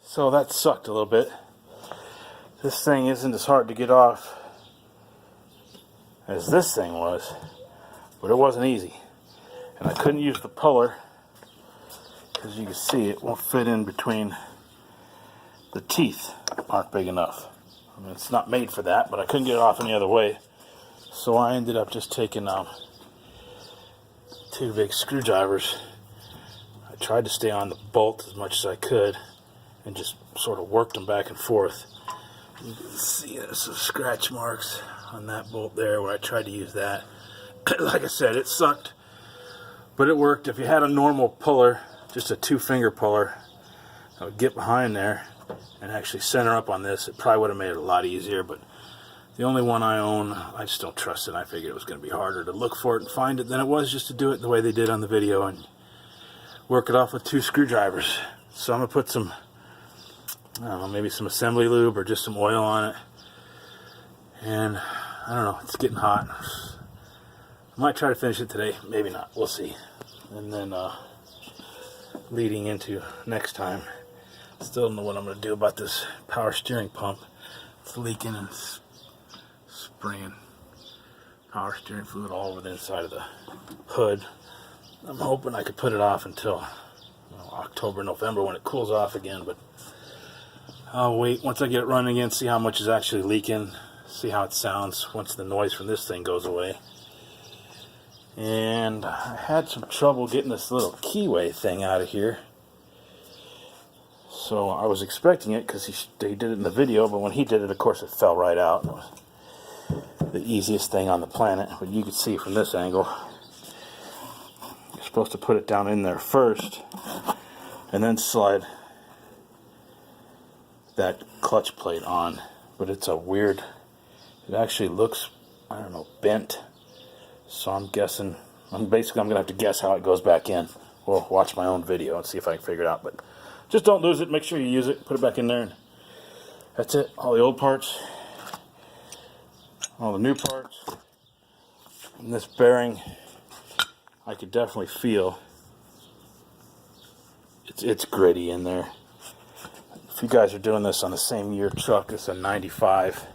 So that sucked a little bit. This thing isn't as hard to get off as this thing was, but it wasn't easy. And I couldn't use the puller because you can see it won't fit in between the teeth. Aren't big enough. I mean, it's not made for that, but I couldn't get it off any other way. So I ended up just taking 2 big screwdrivers. I tried to stay on the bolt as much as I could and just sort of worked them back and forth. You can see there's some scratch marks on that bolt there where I tried to use that. Like I said, it sucked, but it worked. If you had a normal puller, just a 2-finger puller, I would get behind there and actually center up on this. It probably would have made it a lot easier, but the only one I own, I just don't trust it. I figured it was going to be harder to look for it and find it than it was just to do it the way they did on the video and work it off with 2 screwdrivers. So I'm going to put some, I don't know, maybe some assembly lube or just some oil on it. And I don't know, it's getting hot. I might try to finish it today, maybe not, we'll see. And then leading into next time, still don't know what I'm going to do about this power steering pump. It's leaking and spraying power steering fluid all over the inside of the hood. I'm hoping I could put it off until October, November when it cools off again, but I'll wait once I get it running again, see how much is actually leaking, see how it sounds once the noise from this thing goes away. And I had some trouble getting this little keyway thing out of here. So I was expecting it because he did it in the video, but when he did it, of course, it fell right out. It was the easiest thing on the planet, but you can see from this angle, you're supposed to put it down in there first and then slide that clutch plate on. But it's a weird, it actually looks, I don't know, bent. So I'm guessing, basically I'm going to have to guess how it goes back in. Or watch my own video and see if I can figure it out. But just don't lose it. Make sure you use it. Put it back in there. And that's it. All the old parts. All the new parts. And this bearing, I could definitely feel it's gritty in there. If you guys are doing this on the same year truck, it's a 95.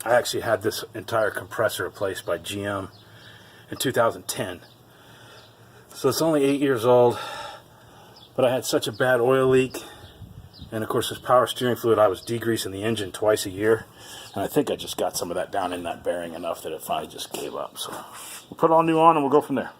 I actually had this entire compressor replaced by GM in 2010. So it's only 8 years old, but I had such a bad oil leak, and of course this power steering fluid, I was degreasing the engine twice a year, and I think I just got some of that down in that bearing enough that it finally just gave up. So we'll put it all new on and we'll go from there.